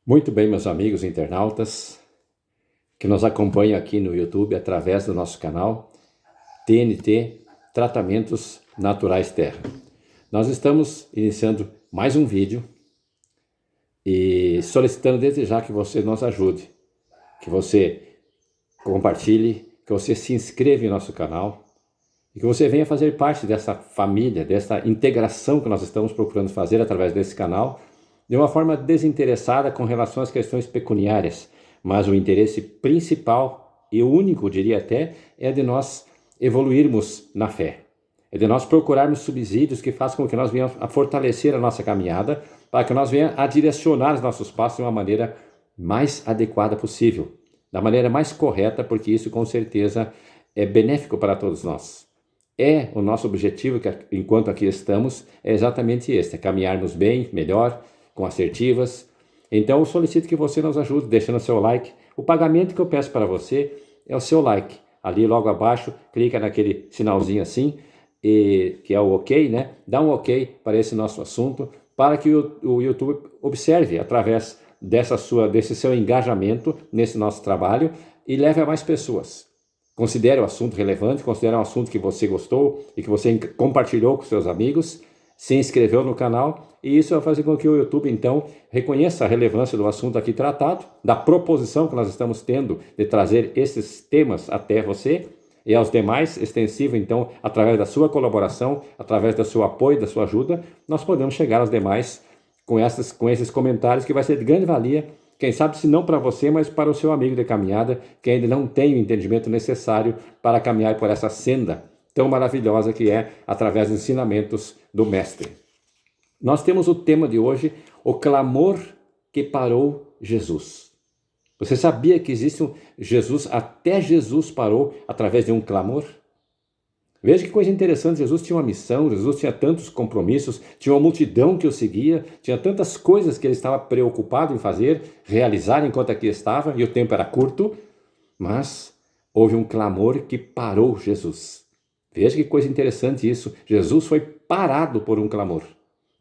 Muito bem, meus amigos internautas que nos acompanham aqui no YouTube através do nosso canal TNT Tratamentos Naturais Terra. Nós estamos iniciando mais um vídeo e solicitando desde já que você nos ajude, que você compartilhe, que você se inscreva em nosso canal e que você venha fazer parte dessa família, dessa integração que nós estamos procurando fazer através desse canal, de uma forma desinteressada com relação às questões pecuniárias, mas o interesse principal e único, diria até, é de nós evoluirmos na fé. É de nós procurarmos subsídios que façam com que nós venhamos a fortalecer a nossa caminhada, para que nós venhamos a direcionar os nossos passos de uma maneira mais adequada possível, da maneira mais correta, porque isso com certeza é benéfico para todos nós. É o nosso objetivo, que enquanto aqui estamos, é exatamente esse, é caminharmos bem, melhor, com assertivas. Então eu solicito que você nos ajude deixando seu like. O pagamento que eu peço para você é o seu like. Ali logo abaixo, clica naquele sinalzinho assim, que é o OK, né? Dá um OK para esse nosso assunto, para que o YouTube observe através desse seu engajamento nesse nosso trabalho e leve a mais pessoas. Considere o assunto relevante, considere um assunto que você gostou e que você compartilhou com seus amigos, se inscreveu no canal, e isso vai fazer com que o YouTube, então, reconheça a relevância do assunto aqui tratado, da proposição que nós estamos tendo de trazer esses temas até você e aos demais, extensivo, então, através da sua colaboração, através do seu apoio, da sua ajuda, nós podemos chegar aos demais com esses comentários que vai ser de grande valia, quem sabe se não para você, mas para o seu amigo de caminhada, que ainda não tem o entendimento necessário para caminhar por essa senda tão maravilhosa que é através dos ensinamentos do Mestre. Nós temos o tema de hoje, o clamor que parou Jesus. Você sabia que existe Jesus, até Jesus parou através de um clamor? Veja que coisa interessante, Jesus tinha uma missão, Jesus tinha tantos compromissos, tinha uma multidão que o seguia, tinha tantas coisas que ele estava preocupado em fazer, realizar enquanto aqui estava, e o tempo era curto, mas houve um clamor que parou Jesus. Veja que coisa interessante isso, Jesus foi parado por um clamor.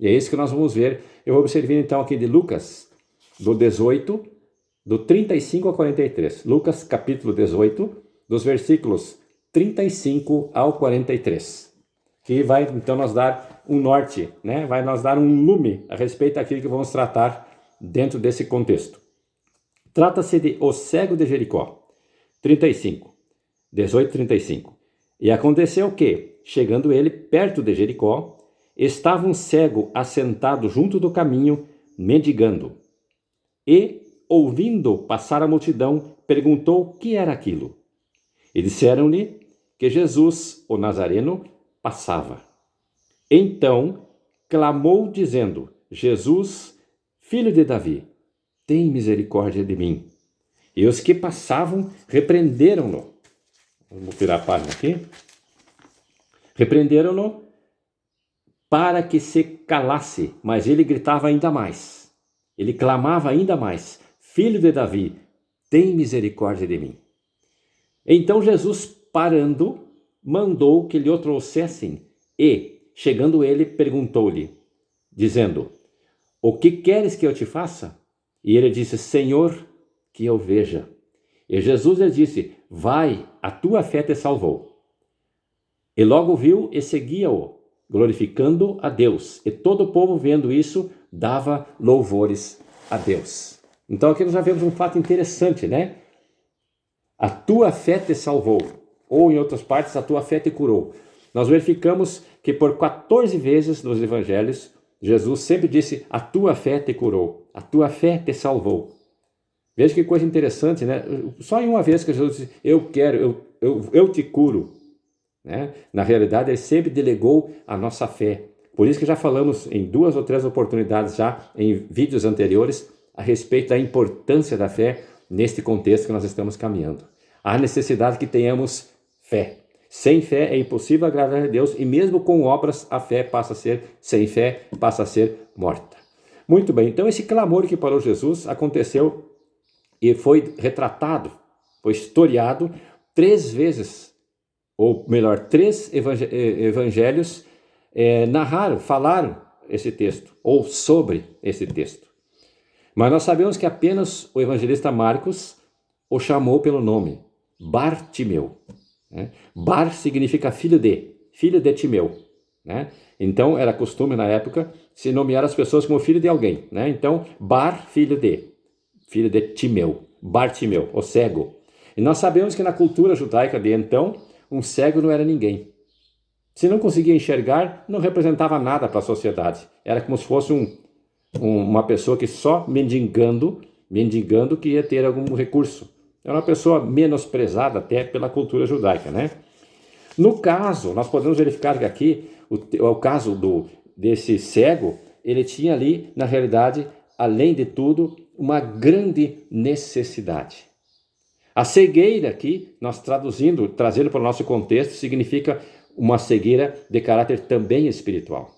E é isso que nós vamos ver. Eu vou observar então aqui de Lucas, do 18, do 35 ao 43. Lucas capítulo 18, dos versículos 35 ao 43, que vai então nos dar um norte, né? Vai nos dar um lume a respeito daquilo que vamos tratar dentro desse contexto. Trata-se de o cego de Jericó, 35, 18, 35. E aconteceu que, chegando ele perto de Jericó, estava um cego assentado junto do caminho, mendigando. E, ouvindo passar a multidão, perguntou o que era aquilo. E disseram-lhe que Jesus, o Nazareno, passava. Então clamou dizendo: Jesus, filho de Davi, tem misericórdia de mim. E os que passavam repreenderam-no. Vamos virar a página aqui. Repreenderam-no para que se calasse, mas ele gritava ainda mais. Ele clamava ainda mais: Filho de Davi, tem misericórdia de mim. Então Jesus, parando, mandou que lhe o trouxessem e, chegando ele, perguntou-lhe, dizendo: O que queres que eu te faça? E ele disse: Senhor, que eu veja. E Jesus lhe disse: Vai, a tua fé te salvou. E logo viu e seguia-o, glorificando a Deus. E todo o povo, vendo isso, dava louvores a Deus. Então aqui nós já vemos um fato interessante, né? A tua fé te salvou, ou em outras partes, a tua fé te curou. Nós verificamos que por 14 vezes nos evangelhos, Jesus sempre disse: a tua fé te curou, a tua fé te salvou. Veja que coisa interessante, né? Só em uma vez que Jesus disse: eu te curo. Né? Na realidade, ele sempre delegou a nossa fé. Por isso que já falamos em 2 ou 3 oportunidades já, em vídeos anteriores, a respeito da importância da fé neste contexto que nós estamos caminhando. Há necessidade que tenhamos fé. Sem fé é impossível agradar a Deus, e mesmo com obras, a fé passa a ser, sem fé, passa a ser morta. Muito bem, então esse clamor que parou Jesus aconteceu e foi retratado, foi historiado 3 vezes, ou melhor, 3 evangelhos narraram, falaram esse texto, ou sobre esse texto. Mas nós sabemos que apenas o evangelista Marcos o chamou pelo nome, Bartimeu. Bar significa filho de Timeu. Então era costume na época se nomear as pessoas como filho de alguém. Então, Bar, filho de Timeu, Bartimeu, o cego. E nós sabemos que na cultura judaica de então, um cego não era ninguém. Se não conseguia enxergar, não representava nada para a sociedade. Era como se fosse uma pessoa que só mendigando que ia ter algum recurso. Era uma pessoa menosprezada até pela cultura judaica, No caso, nós podemos verificar que aqui, o caso desse cego, ele tinha ali, na realidade, além de tudo, uma grande necessidade. A cegueira aqui, nós trazendo para o nosso contexto, significa uma cegueira de caráter também espiritual.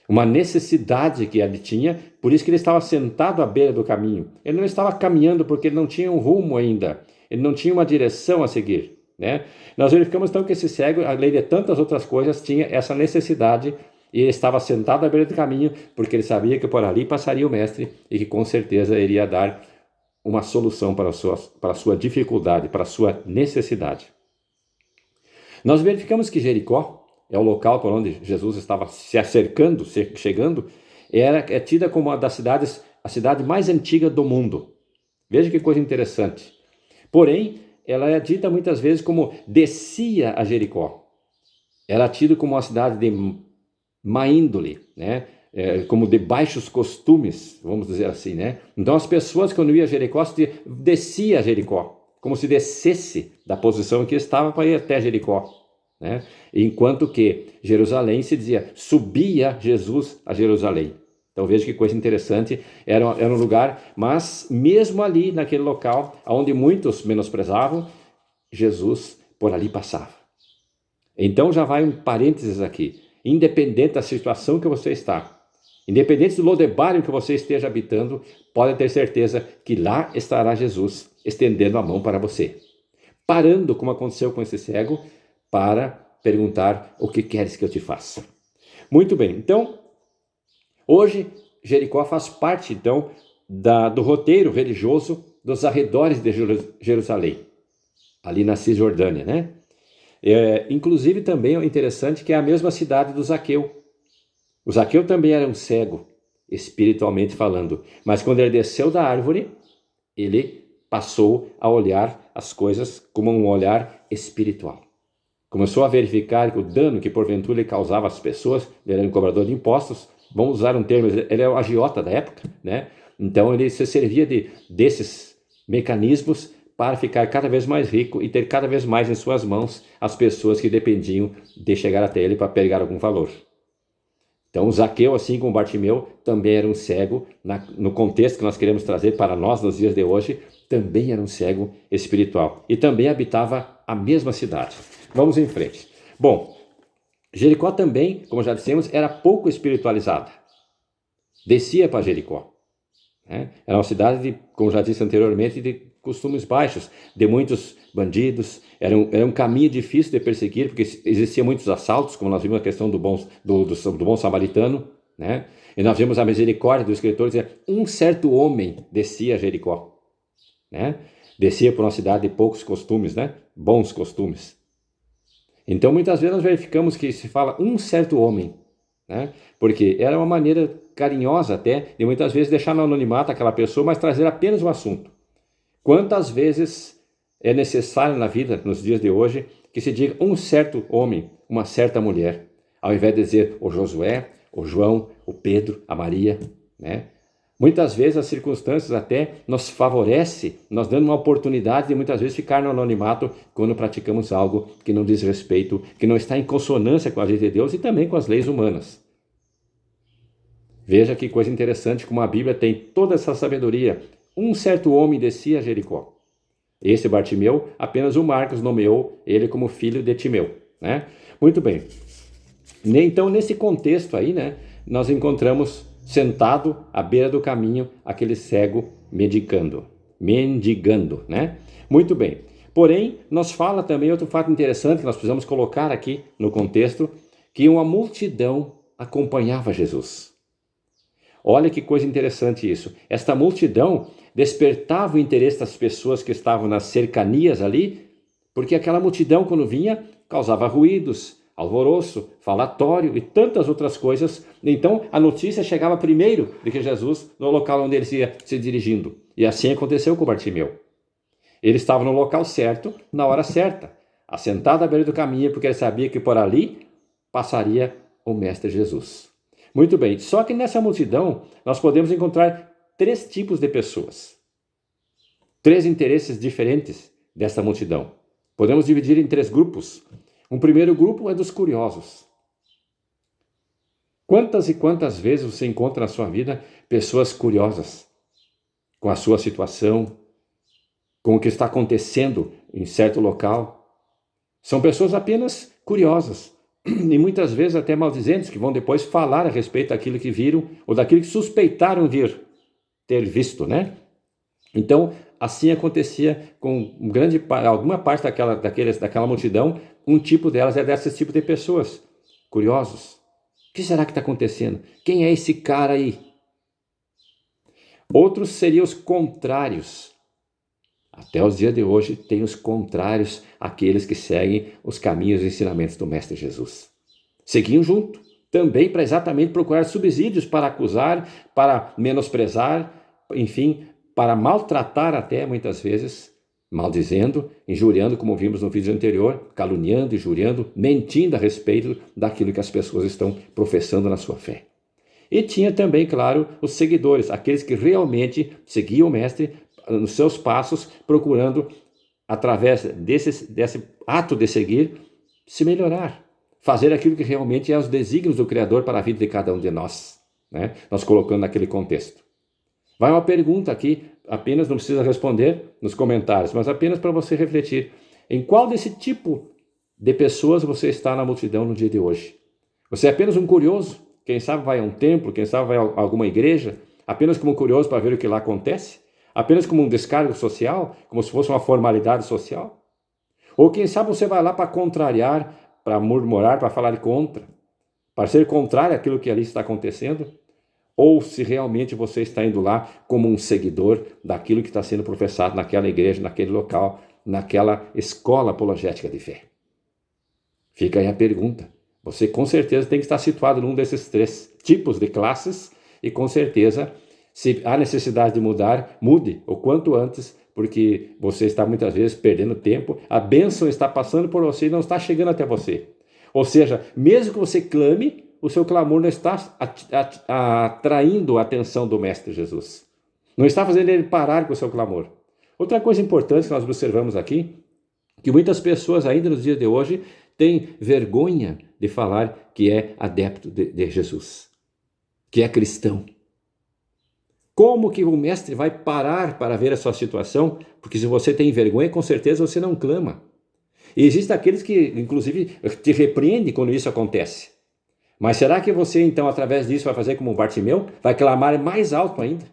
Uma necessidade que ele tinha, por isso que ele estava sentado à beira do caminho. Ele não estava caminhando porque ele não tinha um rumo ainda, ele não tinha uma direção a seguir. Nós verificamos então que esse cego, além de tantas outras coisas, tinha essa necessidade e ele estava sentado à beira do caminho porque ele sabia que por ali passaria o mestre e que com certeza iria dar uma solução para a sua dificuldade, para a sua necessidade. Nós verificamos que Jericó, é o local por onde Jesus estava se acercando, chegando, é tida como uma das cidades, a cidade mais antiga do mundo. Veja que coisa interessante. Porém, ela é dita muitas vezes como descia a Jericó. Era tida como uma cidade de má índole, como de baixos costumes, vamos dizer assim. Então as pessoas quando iam a Jericó, descia a Jericó, como se descesse da posição em que estava para ir até Jericó. Enquanto que Jerusalém se dizia, subia Jesus a Jerusalém. Então veja que coisa interessante, era um lugar, mas mesmo ali naquele local, onde muitos menosprezavam, Jesus por ali passava. Então já vai um parênteses aqui, independente da situação que você está, independente do Lodebar em que você esteja habitando, pode ter certeza que lá estará Jesus estendendo a mão para você, parando como aconteceu com esse cego, para perguntar o que queres que eu te faça. Muito bem, então, hoje Jericó faz parte, então, do roteiro religioso dos arredores de Jerusalém, ali na Cisjordânia, inclusive também é interessante que é a mesma cidade do Zaqueu. O Zaqueu também era um cego, espiritualmente falando, mas quando ele desceu da árvore, ele passou a olhar as coisas como um olhar espiritual. Começou a verificar que o dano que porventura ele causava às pessoas, ele era um cobrador de impostos, vamos usar um termo, ele é o agiota da época, Então ele se servia desses mecanismos para ficar cada vez mais rico e ter cada vez mais em suas mãos as pessoas que dependiam de chegar até ele para pegar algum valor. Então Zaqueu, assim como Bartimeu, também era um cego, no contexto que nós queremos trazer para nós nos dias de hoje, também era um cego espiritual e também habitava a mesma cidade. Vamos em frente. Bom, Jericó também, como já dissemos, era pouco espiritualizada. Descia para Jericó. Era uma cidade, como já disse anteriormente, de costumes baixos, de muitos bandidos. Era um caminho difícil de perseguir, porque existiam muitos assaltos, como nós vimos a questão do bom samaritano. E nós vimos a misericórdia do escritor dizer, um certo homem descia a Jericó. Descia por uma cidade de poucos costumes, bons costumes. Então, muitas vezes nós verificamos que se fala um certo homem, porque era uma maneira carinhosa até de muitas vezes deixar no anonimato aquela pessoa, mas trazer apenas o assunto. Quantas vezes é necessário na vida, nos dias de hoje, que se diga um certo homem, uma certa mulher, ao invés de dizer o Josué, o João, o Pedro, a Maria, Muitas vezes as circunstâncias até nos favorecem, nos dando uma oportunidade de muitas vezes ficar no anonimato quando praticamos algo que não diz respeito, que não está em consonância com a lei de Deus e também com as leis humanas. Veja que coisa interessante como a Bíblia tem toda essa sabedoria. Um certo homem descia a Jericó. Esse Bartimeu, apenas o Marcos nomeou ele como filho de Timeu. Muito bem. Então, nesse contexto aí, nós encontramos sentado à beira do caminho, aquele cego mendigando, Muito bem. Porém, nos fala também outro fato interessante que nós precisamos colocar aqui no contexto, que uma multidão acompanhava Jesus. Olha que coisa interessante isso. Esta multidão despertava o interesse das pessoas que estavam nas cercanias ali, porque aquela multidão, quando vinha, causava ruídos, alvoroço, falatório e tantas outras coisas. Então, a notícia chegava primeiro do que Jesus no local onde ele ia se dirigindo. E assim aconteceu com Bartimeu. Ele estava no local certo, na hora certa, assentado à beira do caminho, porque ele sabia que por ali passaria o Mestre Jesus. Muito bem, só que nessa multidão nós podemos encontrar 3 tipos de pessoas. 3 interesses diferentes dessa multidão. Podemos dividir em 3 grupos. Um primeiro grupo é dos curiosos. Quantas e quantas vezes você encontra na sua vida pessoas curiosas com a sua situação, com o que está acontecendo em certo local? São pessoas apenas curiosas e muitas vezes até maldizentes, que vão depois falar a respeito daquilo que viram ou daquilo que suspeitaram ter visto, né? Então, assim acontecia com alguma parte daquela multidão. Um tipo delas é desse tipo de pessoas, curiosos. O que será que está acontecendo? Quem é esse cara aí? Outros seriam os contrários. Até os dias de hoje tem os contrários, aqueles que seguem os caminhos e ensinamentos do Mestre Jesus. Seguiam junto, também para exatamente procurar subsídios para acusar, para menosprezar, enfim, para maltratar até muitas vezes, maldizendo, injuriando, como vimos no vídeo anterior, caluniando, injuriando, mentindo a respeito daquilo que as pessoas estão professando na sua fé. E tinha também, claro, os seguidores, aqueles que realmente seguiam o Mestre nos seus passos, procurando, através desse ato de seguir, se melhorar, fazer aquilo que realmente é os desígnios do Criador para a vida de cada um de nós, né? Nós colocando naquele contexto. Vai uma pergunta aqui, apenas não precisa responder nos comentários, mas apenas para você refletir. Em qual desse tipo de pessoas você está na multidão no dia de hoje? Você é apenas um curioso? Quem sabe vai a um templo, quem sabe vai a alguma igreja, apenas como curioso para ver o que lá acontece? Apenas como um descargo social, como se fosse uma formalidade social? Ou quem sabe você vai lá para contrariar, para murmurar, para falar contra, para ser contrário àquilo que ali está acontecendo? Ou se realmente você está indo lá como um seguidor daquilo que está sendo professado naquela igreja, naquele local, naquela escola apologética de fé? Fica aí a pergunta. Você com certeza tem que estar situado num desses 3 tipos de classes e com certeza, se há necessidade de mudar, mude o quanto antes, porque você está muitas vezes perdendo tempo, a bênção está passando por você e não está chegando até você. Ou seja, mesmo que você clame, o seu clamor não está atraindo a atenção do Mestre Jesus. Não está fazendo ele parar com o seu clamor. Outra coisa importante que nós observamos aqui, que muitas pessoas ainda nos dias de hoje têm vergonha de falar que é adepto de Jesus, que é cristão. Como que o Mestre vai parar para ver a sua situação? Porque se você tem vergonha, com certeza você não clama. E existem aqueles que, inclusive, te repreendem quando isso acontece. Mas será que você, então, através disso, vai fazer como Bartimeu? Vai clamar mais alto ainda?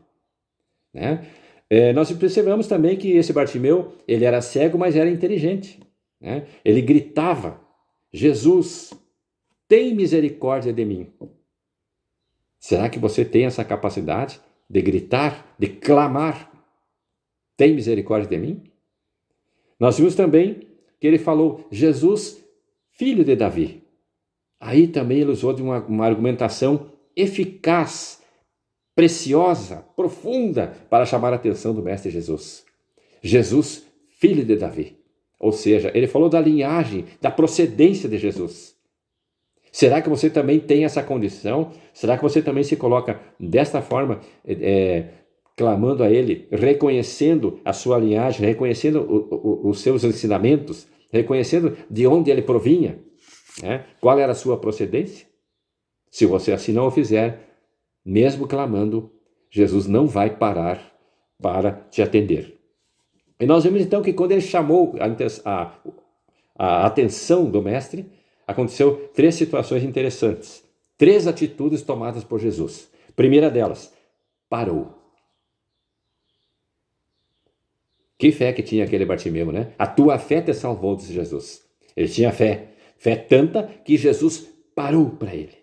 Né? Nós percebemos também que esse Bartimeu, ele era cego, mas era inteligente. Né? Ele gritava, Jesus, tem misericórdia de mim. Será que você tem essa capacidade de gritar, de clamar, tem misericórdia de mim? Nós vimos também que ele falou, Jesus, filho de Davi. Aí também ele usou de uma argumentação eficaz, preciosa, profunda, para chamar a atenção do Mestre Jesus. Jesus, filho de Davi. Ou seja, ele falou da linhagem, da procedência de Jesus. Será que você também tem essa condição? Será que você também se coloca desta forma, clamando a Ele, reconhecendo a sua linhagem, reconhecendo os seus ensinamentos, reconhecendo de onde Ele provinha? Né? Qual era a sua procedência? Se você assim não o fizer, mesmo clamando, Jesus não vai parar para te atender. E nós vemos então que quando ele chamou a atenção do Mestre, aconteceu 3 situações interessantes. 3 atitudes tomadas por Jesus. Primeira delas, parou. Que fé que tinha aquele Bartimeu, né? A tua fé te salvou, disse Jesus. Ele tinha fé. Fé tanta que Jesus parou para ele.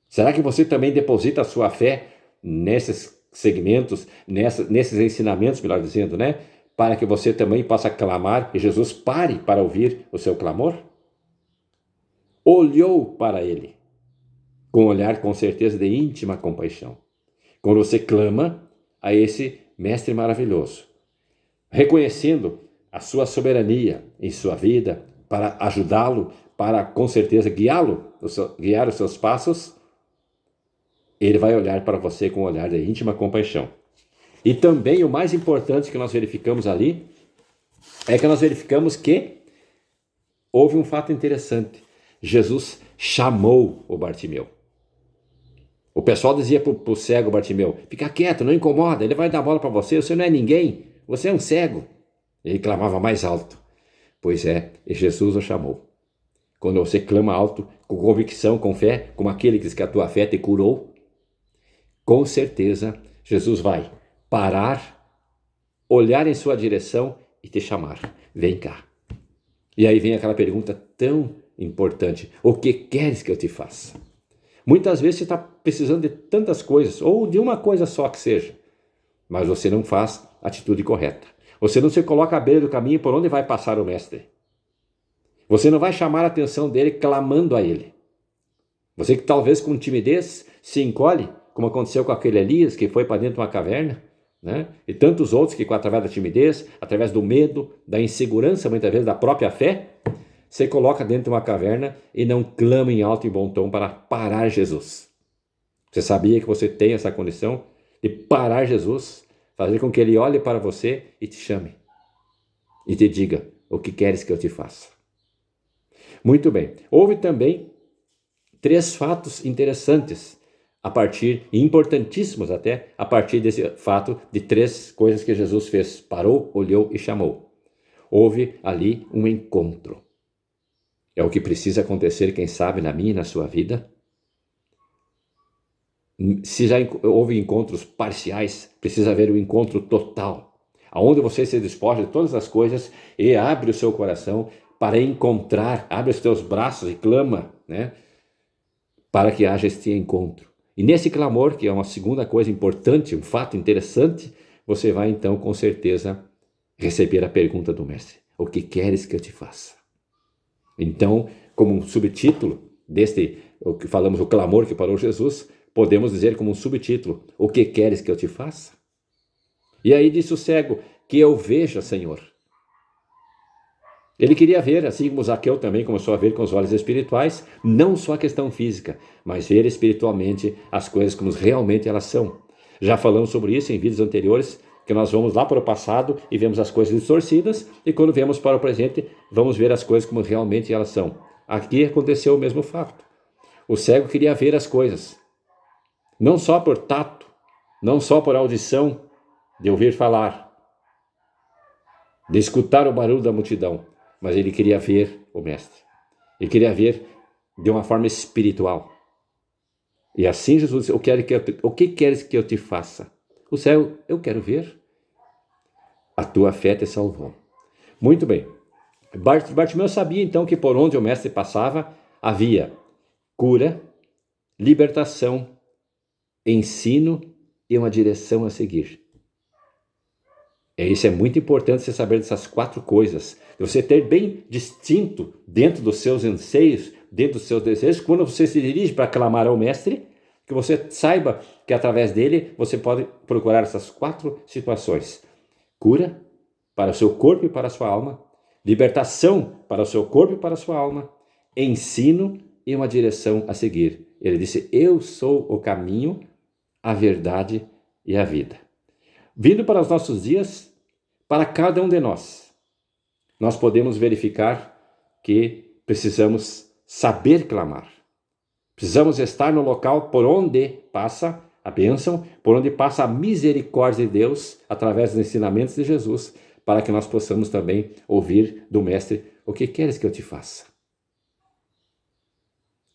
Será que você também deposita a sua fé nesses segmentos, nesses ensinamentos, melhor dizendo, né? Para que você também possa clamar e Jesus pare para ouvir o seu clamor? Olhou para ele, com um olhar com certeza de íntima compaixão. Quando você clama a esse Mestre maravilhoso, reconhecendo a sua soberania em sua vida, para ajudá-lo, para com certeza guiá-lo, guiar os seus passos, ele vai olhar para você com um olhar de íntima compaixão. E também o mais importante que nós verificamos ali é que nós verificamos que houve um fato interessante. Jesus chamou o Bartimeu. O pessoal dizia para o cego Bartimeu: fica quieto, não incomoda, ele vai dar bola para você não é ninguém, você é um cego. Ele clamava mais alto. Pois é, e Jesus o chamou. Quando você clama alto, com convicção, com fé, como aquele que diz que a tua fé te curou, com certeza Jesus vai parar, olhar em sua direção e te chamar. Vem cá. E aí vem aquela pergunta tão importante: o que queres que eu te faça? Muitas vezes você está precisando de tantas coisas, ou de uma coisa só que seja, mas você não faz a atitude correta. Você não se coloca à beira do caminho por onde vai passar o Mestre. Você não vai chamar a atenção dele clamando a ele. Você que talvez com timidez se encolhe, como aconteceu com aquele Elias que foi para dentro de uma caverna, né? E tantos outros que, através da timidez, através do medo, da insegurança, muitas vezes da própria fé, você coloca dentro de uma caverna e não clama em alto e bom tom para parar Jesus. Você sabia que você tem essa condição de parar Jesus, fazer com que ele olhe para você e te chame e te diga: o que queres que eu te faça? Muito bem. Houve também 3 fatos interessantes importantíssimos até, a partir desse fato de 3 coisas que Jesus fez: parou, olhou e chamou. Houve ali um encontro. É o que precisa acontecer, quem sabe, na minha e na sua vida. Se já houve encontros parciais, precisa haver um encontro total, onde você se despoja de todas as coisas e abre o seu coração para encontrar, abre os teus braços e clama, né, para que haja este encontro. E nesse clamor, que é uma segunda coisa importante, um fato interessante, você vai então com certeza receber a pergunta do Mestre: o que queres que eu te faça? Então, como um subtítulo deste, o que falamos, o clamor que parou Jesus, podemos dizer como um subtítulo: o que queres que eu te faça? E aí disse o cego: que eu veja, Senhor. Ele queria ver, assim como Zaqueu também começou a ver com os olhos espirituais, não só a questão física, mas ver espiritualmente as coisas como realmente elas são. Já falamos sobre isso em vídeos anteriores, que nós vamos lá para o passado e vemos as coisas distorcidas, e quando vemos para o presente, vamos ver as coisas como realmente elas são. Aqui aconteceu o mesmo fato. O cego queria ver as coisas, não só por tato, não só por audição, de ouvir falar, de escutar o barulho da multidão, mas ele queria ver o Mestre. Ele queria ver de uma forma espiritual. E assim Jesus disse: o que queres que eu te faça? O cego: eu quero ver. A tua fé te salvou. Muito bem. Bartimeu sabia então que por onde o Mestre passava havia cura, libertação, ensino e uma direção a seguir. Isso é muito importante você saber dessas 4 coisas. Você ter bem distinto dentro dos seus anseios, dentro dos seus desejos, quando você se dirige para clamar ao Mestre, que você saiba que através dele você pode procurar essas 4 situações: cura para o seu corpo e para a sua alma, libertação para o seu corpo e para a sua alma, ensino e uma direção a seguir. Ele disse: eu sou o caminho, a verdade e a vida. Vindo para os nossos dias, para cada um de nós podemos verificar que precisamos saber clamar. Precisamos estar no local por onde passa a bênção, por onde passa a misericórdia de Deus, através dos ensinamentos de Jesus, para que nós possamos também ouvir do Mestre: o que queres que eu te faça?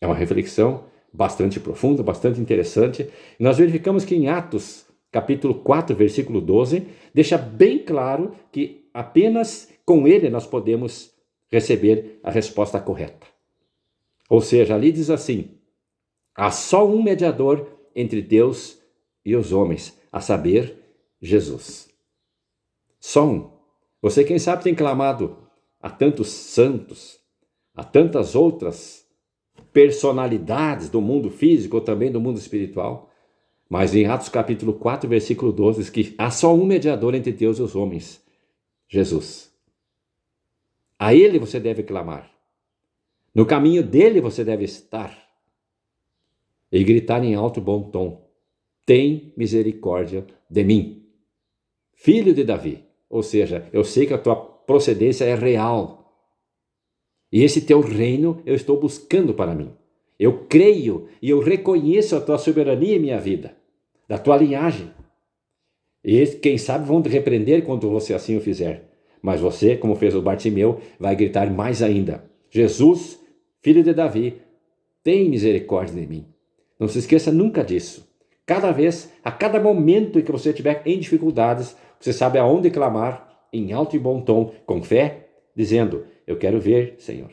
É uma reflexão bastante profunda, bastante interessante. E nós verificamos que em Atos, capítulo 4, versículo 12, deixa bem claro que apenas com ele nós podemos receber a resposta correta. Ou seja, ali diz assim: Há só um mediador entre Deus e os homens, a saber, Jesus. Só um. Você, quem sabe, tem clamado a tantos santos, a tantas outras personalidades do mundo físico ou também do mundo espiritual. Mas em Atos capítulo 4, versículo 12, diz que há só um mediador entre Deus e os homens, Jesus. A ele você deve clamar. No caminho dele você deve estar. E gritar em alto e bom tom: tem misericórdia de mim, filho de Davi. Ou seja, eu sei que a tua procedência é real. E esse teu reino eu estou buscando para mim. Eu creio e eu reconheço a tua soberania em minha vida, da tua linhagem. E quem sabe vão te repreender quando você assim o fizer. Mas você, como fez o Bartimeu, vai gritar mais ainda: Jesus, filho de Davi, tem misericórdia de mim. Não se esqueça nunca disso. Cada vez, a cada momento em que você estiver em dificuldades, você sabe aonde clamar em alto e bom tom, com fé, dizendo: eu quero ver, Senhor.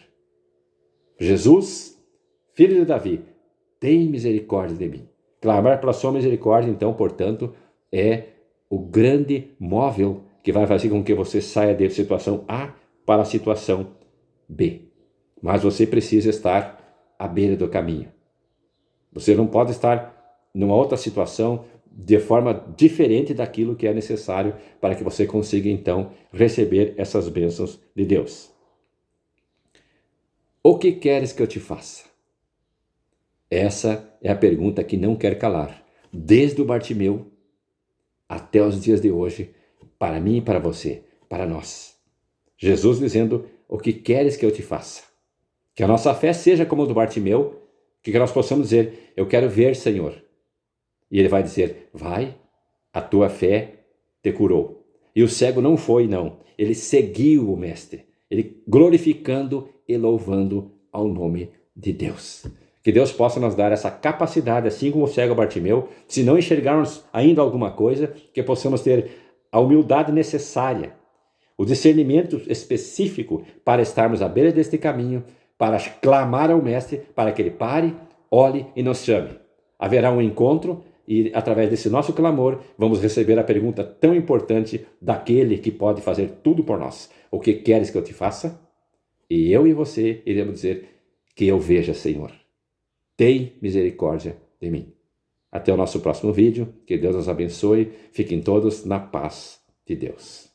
Jesus, filho de Davi, tem misericórdia de mim. Clamar pela sua misericórdia, então, portanto, é o grande móvel que vai fazer com que você saia de situação A para a situação B. Mas você precisa estar à beira do caminho. Você não pode estar numa outra situação de forma diferente daquilo que é necessário para que você consiga, então, receber essas bênçãos de Deus. O que queres que eu te faça? Essa é a pergunta que não quer calar, desde o Bartimeu até os dias de hoje, para mim e para você, para nós. Jesus dizendo: o que queres que eu te faça? Que a nossa fé seja como a do Bartimeu, que nós possamos dizer: eu quero ver, Senhor. E ele vai dizer: vai, a tua fé te curou. E o cego não foi, não. Ele seguiu o mestre, ele glorificando e louvando ao nome de Deus. Que Deus possa nos dar essa capacidade, assim como o cego Bartimeu, se não enxergarmos ainda alguma coisa, que possamos ter a humildade necessária, o discernimento específico para estarmos à beira deste caminho, para clamar ao mestre, para que ele pare, olhe e nos chame. Haverá um encontro e, através desse nosso clamor, vamos receber a pergunta tão importante daquele que pode fazer tudo por nós: o que queres que eu te faça? E eu e você iremos dizer: que eu veja, Senhor. Tem misericórdia de mim. Até o nosso próximo vídeo. Que Deus nos abençoe. Fiquem todos na paz de Deus.